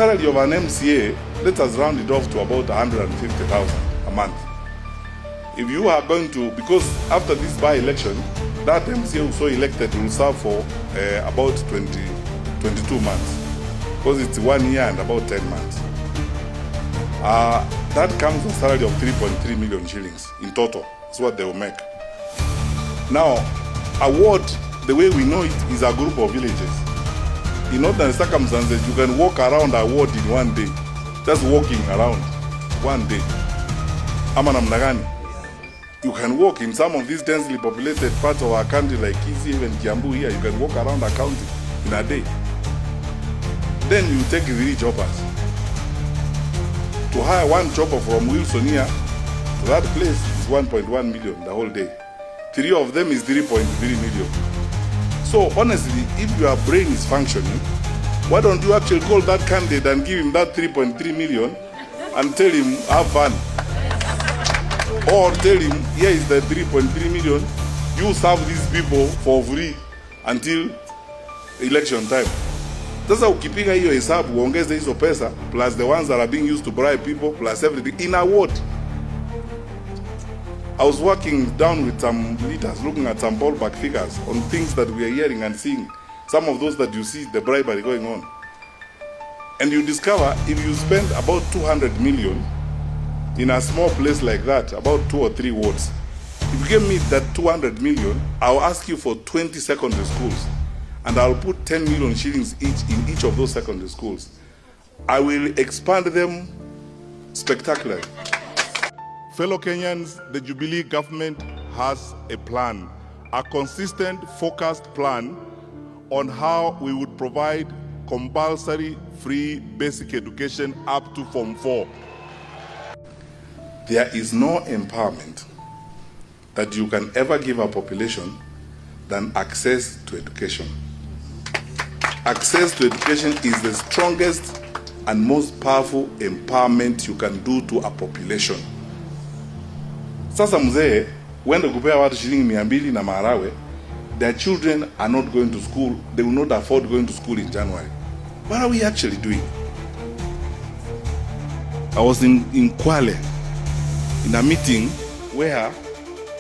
salary of an MCA, let us round it off to about 150,000 a month. If you are going to, because after this by-election, that MCA who so elected will serve for about 22 months, because it's 1 year and about 10 months. That comes with a salary of 3.3 million shillings in total. That's what they will make. Now, a ward, the way we know it, is a group of villages. In ordinary circumstances, you can walk around a ward in 1 day. Just walking around 1 day. Ama namna gani? You can walk in some of these densely populated parts of our country like Kisii, even Kiambu here, you can walk around a county in a day. Then you take 3 choppers. To hire 1 chopper from Wilson here to that place is 1.1 million the whole day. 3 of them is 3.3 million. So honestly, if your brain is functioning, why don't you actually call that candidate and give him that 3.3 million and tell him, have fun? Or tell him, here is the 3.3 million, you serve these people for free until election time. Sasa ukipiga hiyo hesabu, uongeze hizo pesa, plus the ones that are being used to bribe people, plus everything, in a ward. I was working down with some leaders, looking at some ballpark figures on things that we are hearing and seeing. Some of those that you see, the bribery going on. And you discover, if you spend about 200 million in a small place like that, about 2 or 3 wards, if you give me that 200 million, I'll ask you for 20 secondary schools. And I'll put 10 million shillings each in each of those secondary schools. I will expand them spectacularly. Fellow Kenyans, the Jubilee government has a plan, a consistent, focused plan on how we would provide compulsory free basic education up to Form 4. There is no empowerment that you can ever give a population than access to education. Access to education is the strongest and most powerful empowerment you can do to a population. Sasa mzee, wende kupea watu shilingi 200 na maharagwe, their children are not going to school, they will not afford going to school in January. What are we actually doing? I was in Kwale, in a meeting where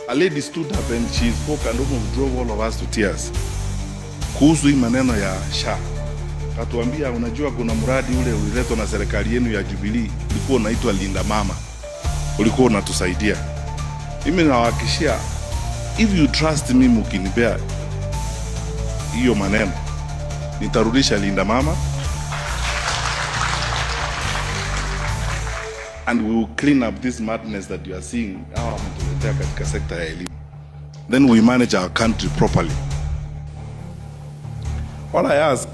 a lady stood up and she spoke and almost drove all of us to tears. Kuhusu hii maneno ya SHA. Katuambia, unajua kuna mradi ule uliletwa na serikali yenu ya Jubilee, ulikuwa unaitwa Linda Mama. Ulikuwa unatusaidia. Mimi nawahakikishia, if you trust me mkinipea hiyo maneno, nitarudisha Linda Mama and we will clean up this madness that you are seeing katika sekta ya elimu. Then we manage our country properly. All I ask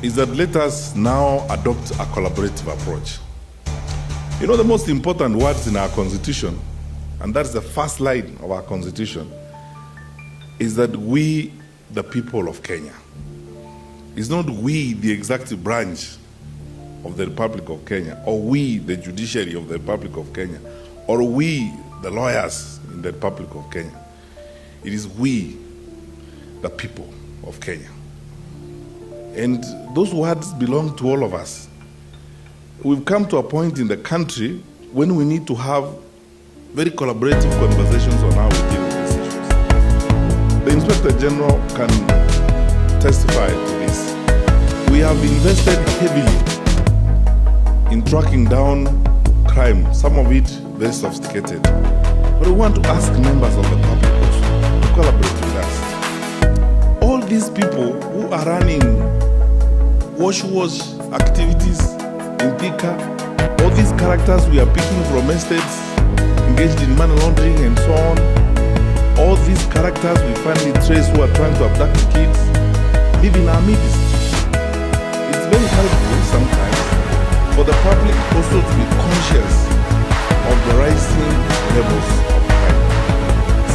is that let us now adopt a collaborative approach. You know, the most important words in our constitution, and that's the first line of our constitution, is that we, the people of Kenya. It's not we, the executive branch of the Republic of Kenya, or we, the judiciary of the Republic of Kenya, or we, the lawyers in the Republic of Kenya. It is we, the people of Kenya. And those words belong to all of us. We've come to a point in the country when we need to have very collaborative conversations on how we deal with these issues. The Inspector General can testify to this. We have invested heavily in tracking down crime, some of it very sophisticated. But we want to ask members of the public also to collaborate with us. All these people who are running wash activities in Thika, all these characters we are picking from estates engaged in money laundering and so on, all these characters we finally trace who are trying to abduct kids live in our midst. It's very helpful sometimes for the public also to be conscious of the rising levels of crime.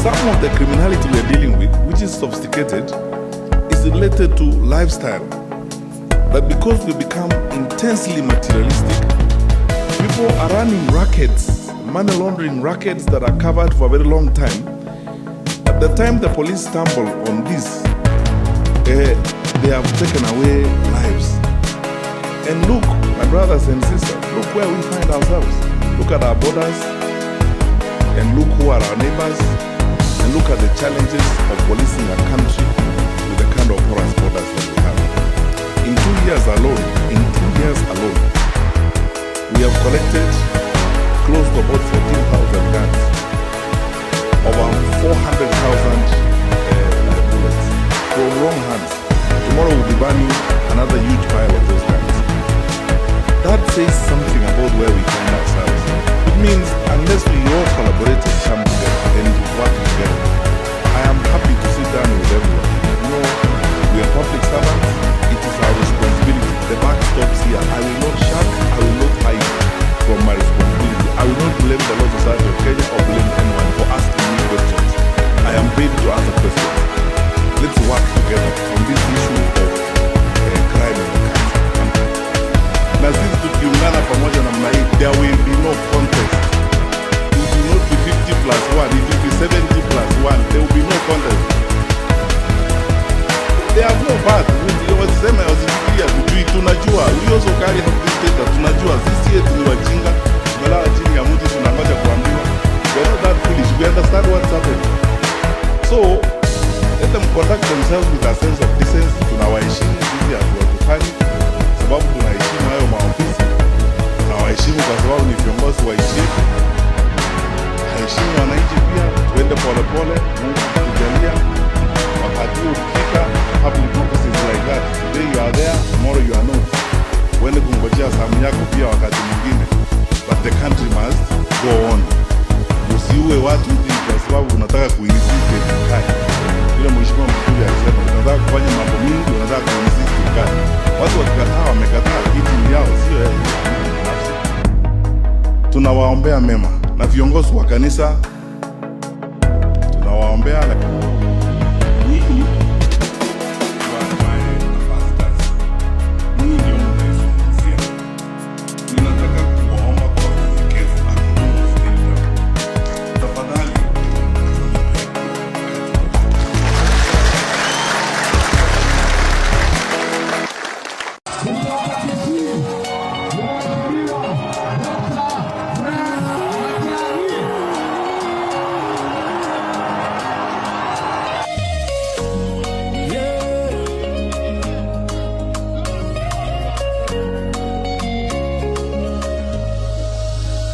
Some of the criminality we are dealing with, which is sophisticated, is related to lifestyle. That because we become intensely materialistic, people are running rackets, money laundering rackets that are covered for a very long time. At the time the police stumble on this, they have taken away lives. And look, my brothers and sisters, look where we find ourselves. Look at our borders, and look who are our neighbors, and look at the challenges of policing a country with the kind of porous borders that we have. In 2 years alone, we have collected close to about 14,000 guns, over 400,000 bullets from wrong hands. Tomorrow we'll be burning another huge pile of those guns. That says something about where we find ourselves. It means unless we all collaborate and come together and work together, I am happy to sit down with everyone. You know, we are public servants. It is our responsibility. The buck stops here. I will not shirk. I will not hide from my responsibility. I will not blame the Law Society of Kenya or blame anyone for asking me questions. I am ready to answer questions. Let's work together on this issue of crime in the country. Na sisi tukiungana pamoja namna hii, there will be no contest. It will not be 50 plus 1, it will be 70 plus 1. There will be no contest. They have no path. Wasema wazifikiria kujui, tunajua. We also carry out this data, tunajua. Sisi yetu ni wajinga, tumelala chini ya mti tunangoja kuambiwa. We are not that foolish, we understand what's happening. So, let them conduct themselves with a sense of decency. Tunawaheshimu, sisi hatuwatukanyi sababu tunaheshimu hayo maofisi. Tunawaheshimu kwa sababu ni viongozi wa nchi yetu. Heshimu wananchi pia, tuende polepole, Mungu kutujalia. Wakati huo ukifika, public offices like that, today you are there, tomorrow you are not. Uende kungojea samu yako pia wakati mwingine. But the country must go on. Usiue watu hivi kwa sababu unataka kuinsist ukae. Yule mheshimiwa Mkuria alisema unataka kufanya mambo mingi, unataka kuinsist ukae. Watu wakikataa wamekataa, kitu ni yao, sio yeye. Tunawaombea mema na viongozi wa kanisa tunawaombea nyinyi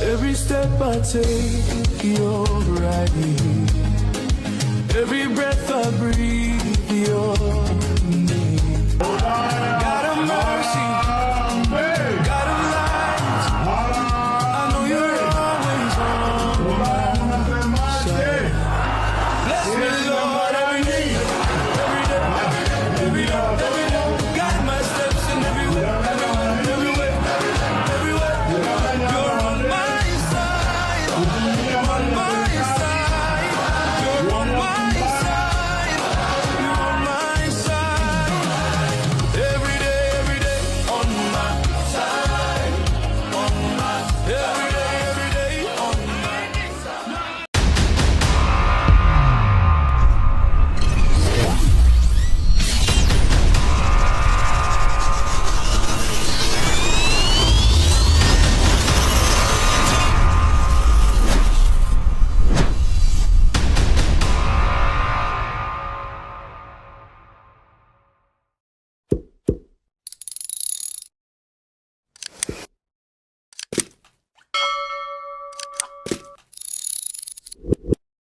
every step I take, you're right here. Every breath I breathe, you're me. God of mercy, God of light, I know you're always on my side. Bless me, Lord, every day, every day. Guide my steps in every way, everywhere. You're on my side, you're on my side, you're on my side, you're on my side. Every day, on my side, on my, every day, on my side. You